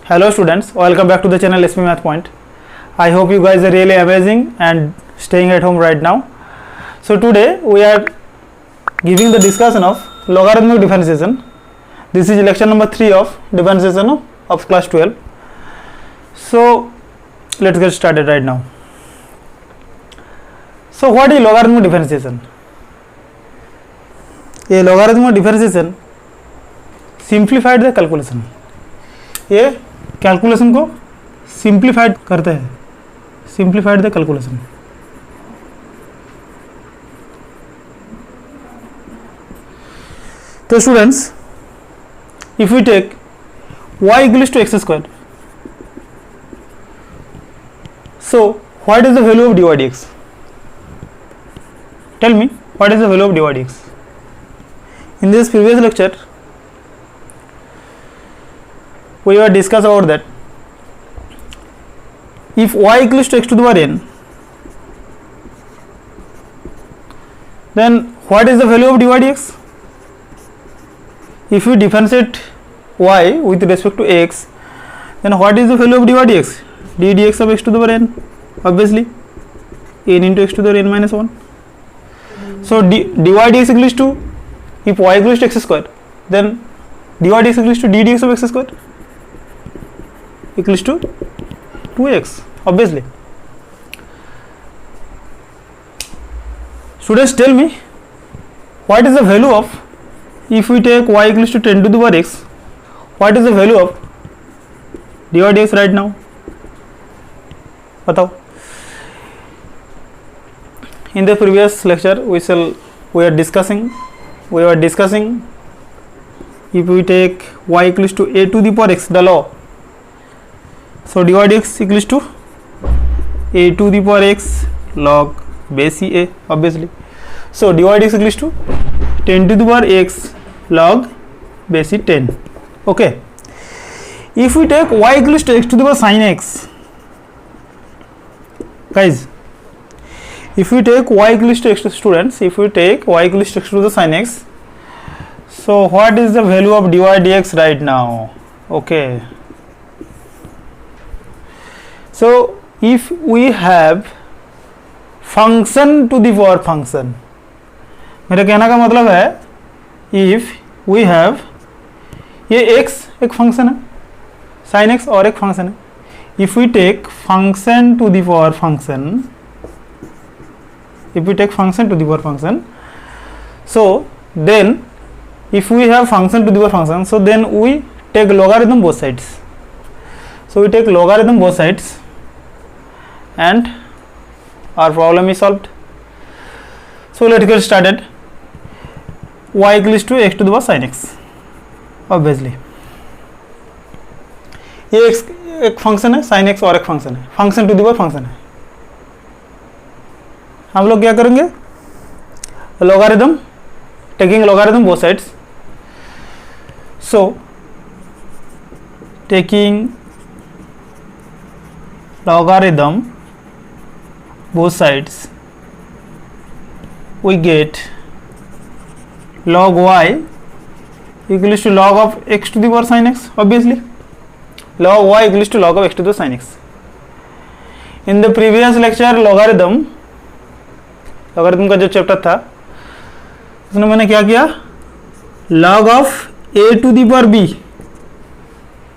Hello students, welcome back to the channel SP Math Point. I hope you guys are really amazing and staying at home right now. So today we are giving the discussion of logarithmic differentiation. This is lecture number 3 of differentiation of class 12. So let's get started right now. So what is logarithmic differentiation? A logarithmic differentiation simplified the calculation. ये calculation को simplified करते हैं, simplified the calculation. तो students, if we take y equals to x square, so what is the value of dy dx? Tell me, what is the value of dy dx? In this previous lecture we were discussed about that if y equals to x to the power n, then what is the value of dy dx? If we differentiate y with respect to x, then what is the value of dy dx? d dx of x to the power n, obviously n into x to the power n minus 1. So dy dx equals to, if y equals to x square, then dy dx equals to d dx of x square equals to 2x, obviously. Students, tell me, what is the value of, if we take y equals to 10 to the power x, what is the value of dy dx right now? बताओ. In the previous lecture we were discussing if we take y equals to a to the power x, the law. So dy dx equals to a to the power x log base a, obviously. So dy dx equals to 10 to the power x log base 10. Okay. If we take y equals to x to the power sin x, guys, if we take y equals to x, students, if we take y equals to x to the sin x, so what is the value of dy dx right now? Okay. So if we have function to the power function, मेरे कहने का मतलब है if we have, ये x एक function है, sin x और एक फंक्शन है. If we take function to the power function, if we take function to the power function, so then if we have function to the power function, so then we take logarithm both sides. So we take logarithm both sides and our problem is solved. So let's get started. Y equals to x to the power sin x, obviously. ये x एक function है, sin x और एक function है, function to the power function है. हम लोग क्या करेंगे? Logarithm, taking logarithm both sides. So taking logarithm both sides, we get log y equals to log of x to the power sin x, obviously. Log y equals to log of x to the sin x. In the previous lecture logarithm का जो chapter था उसमें मैंने क्या किया, log of a to the power b,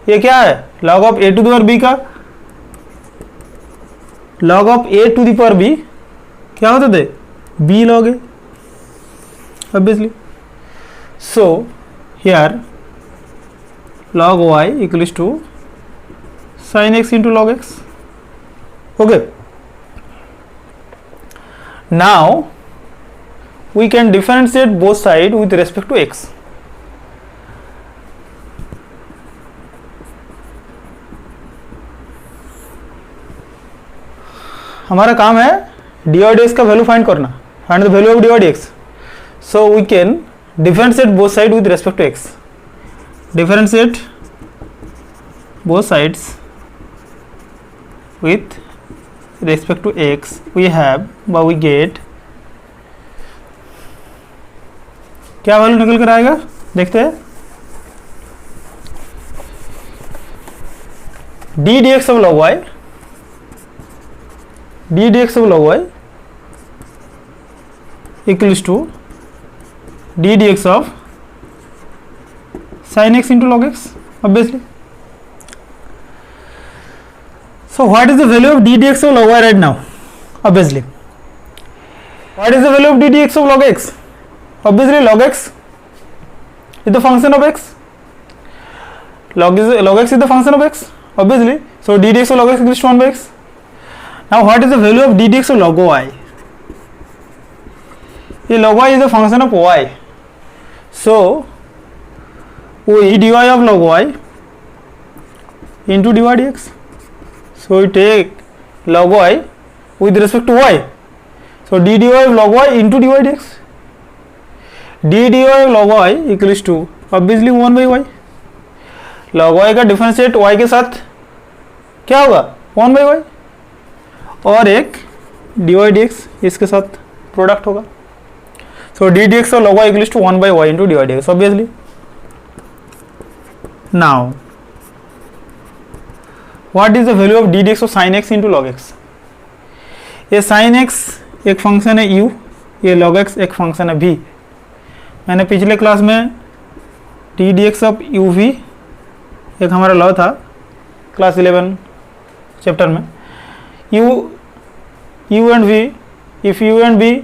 ये क्या है, log of a to the power b का log of a to the power b क्या होते थे, b log a, obviously. So here log y equals to sin x into log x. Okay. Now we can differentiate both sides with respect to x. हमारा काम है dy dx का value find करना, find the value of dy dx. So we can differentiate both sides with respect to x. Differentiate both sides with respect to x. We have, but we get, क्या value निकल कर आएगा देखते हैं. D d x of log y, d d x of log y equals to d d x of sin x into log x, obviously. So what is the value of d dx of log y right now? Obviously, what is the value of d dx of log x? Obviously, log x is the function of x. Log x is the function of x, obviously. So d dx of log x equals to 1 by x. Now what is the value of d dx of log y? The log y is the function of y. So we dy of log y into dy dx. So we take log y with respect to y. So d dy of log y into dy dx. d dy of log y equals to obviously 1 by y. log y का differentiate y के साथ क्या होगा 1 by y, और एक dy dx इसके साथ product होगा. So d dx of log y equals to 1 by y into dy dx, obviously. Now what is the value of d dx of sin x into log x? ये sin x एक function है u, ये log x एक function है v. मैंने पिछले class में d dx of u v एक हमारा लॉ था क्लास 11 चैप्टर में. u and v, if u and v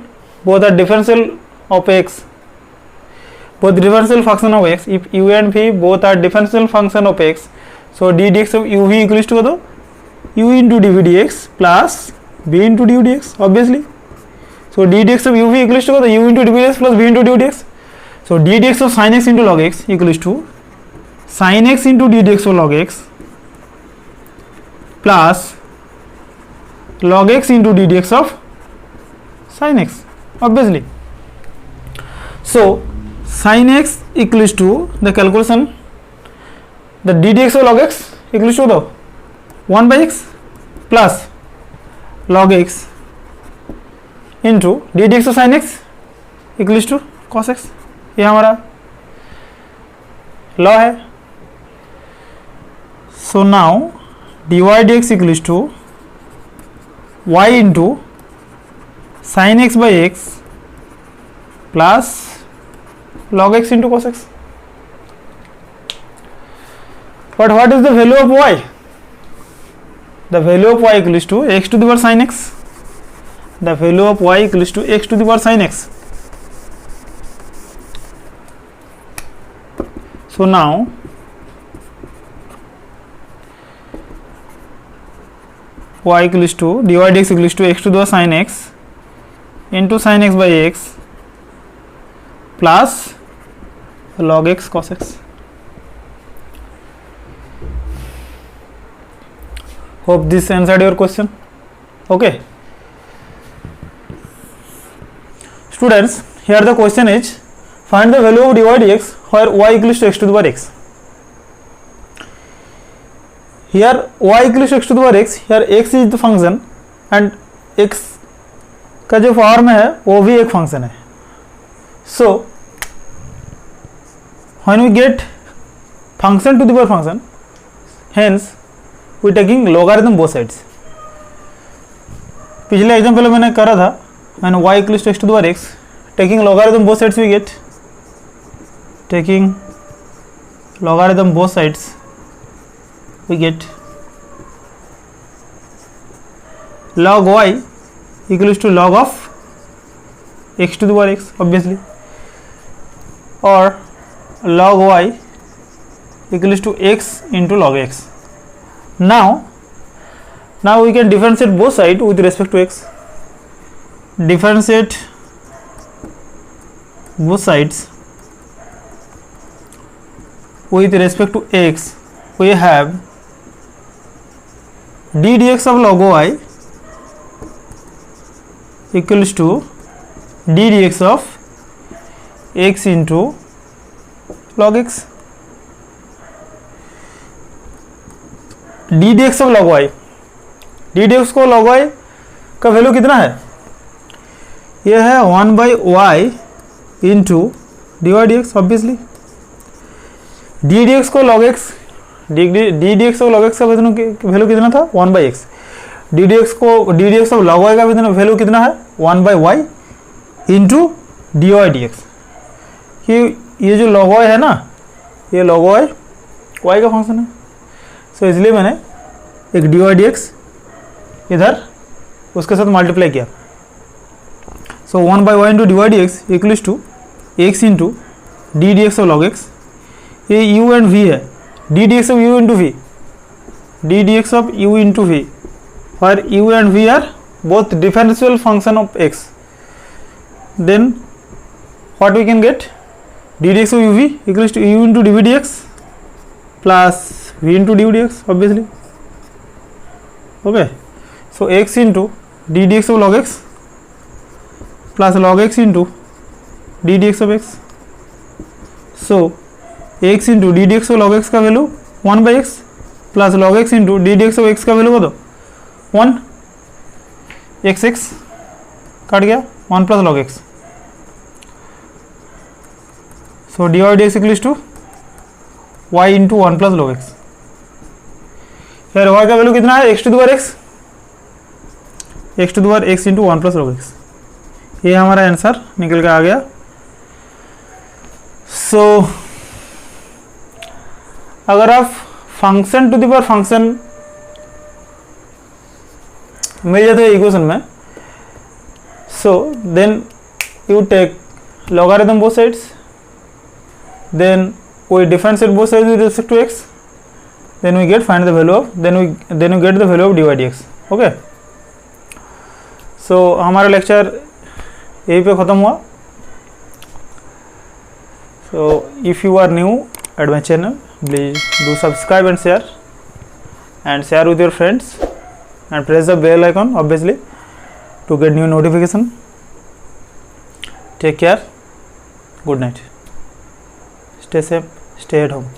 both are differential of x, both differential function of x, if u and v both are differential function of x, so d dx of u v equals to u into dv dx plus v into du dx, obviously. So d dx of u v equals to u into dv dx plus v into du dx. So d dx of sin x into log x equals to sin x into d dx of log x plus log x into d dx of sin x, obviously. So sin x equals to the calculation, the d dx of log x equals to the 1 by x plus log x into d dx of sin x equals to cos x. ये हमारा law है. So now dy dx equals to y into sin x by x plus log x into cos x. But what is the value of y? The value of y equals to x to the power sin x. The value of y equals to x to the power sin x. So now y equals to dy dx equals to x to the power sin x into sin x by x plus log x cos x. Hope this answered your question. Okay, students, here the question is find the value of dy dx where y equals to x to the power x. Here y equals to x to the power x, here x is the function and x का जो form है वो भी एक function है. So when we get function to the power function, hence we taking logarithm both sides. पिछले example में मैंने करा था and y equals to x to the power x, taking logarithm both sides we get, taking logarithm both sides we get log y equals to log of x to the power x, obviously, or log y equals to x into log x. Now we can differentiate both sides with respect to x. Differentiate both sides with respect to x. We have d dx of log y equals to d dx of x into log x. D d x of log y, d d x को log y का value कितना है? ये है 1 by y into d y d x, obviously. D d x को log x d d x of log x का value कितना था 1/x, d d x of log y का वैल्यू कितना है 1/y into d y d x. कि ये जो लॉग वाई है ना, ये लॉग वाई का फंक्शन है, सो इसलिए मैंने एक डी वाई डी एक्स इधर उसके साथ मल्टीप्लाई किया। So 1/y into d y d x equals to x into d d x of log x. ये u एंड v है, d d x of u into v, d d x of u into v, where u and v are both differential function of x, then what we can get, d dx of uv equals to u into dv dx plus v into dv dx obviously. Okay, so x into d dx of log x plus log x into d dx of x. So x into d dx of log x का value 1/x plus log x into d dx of x का value कतो 1, x कट गया 1 plus log x। So dy dx equals to y into 1 plus log x। फिर y का value कितना है x to the power x into 1 plus log x। ये हमारा आंसर निकल के आ गया। सो अगर आप function to the power function मिल जाते हैं इक्वेशन में, so then you take logarithm both sides, then we differentiate both sides with respect to x, then we get find the value of then you get the value of dy dx. Okay, so हमारा lecture यहीं पे ख़त्म हुआ। So if you are new at my channel, please do subscribe and share with your friends and press the bell icon obviously to get new notification. Take care, good night, stay safe, stay at home.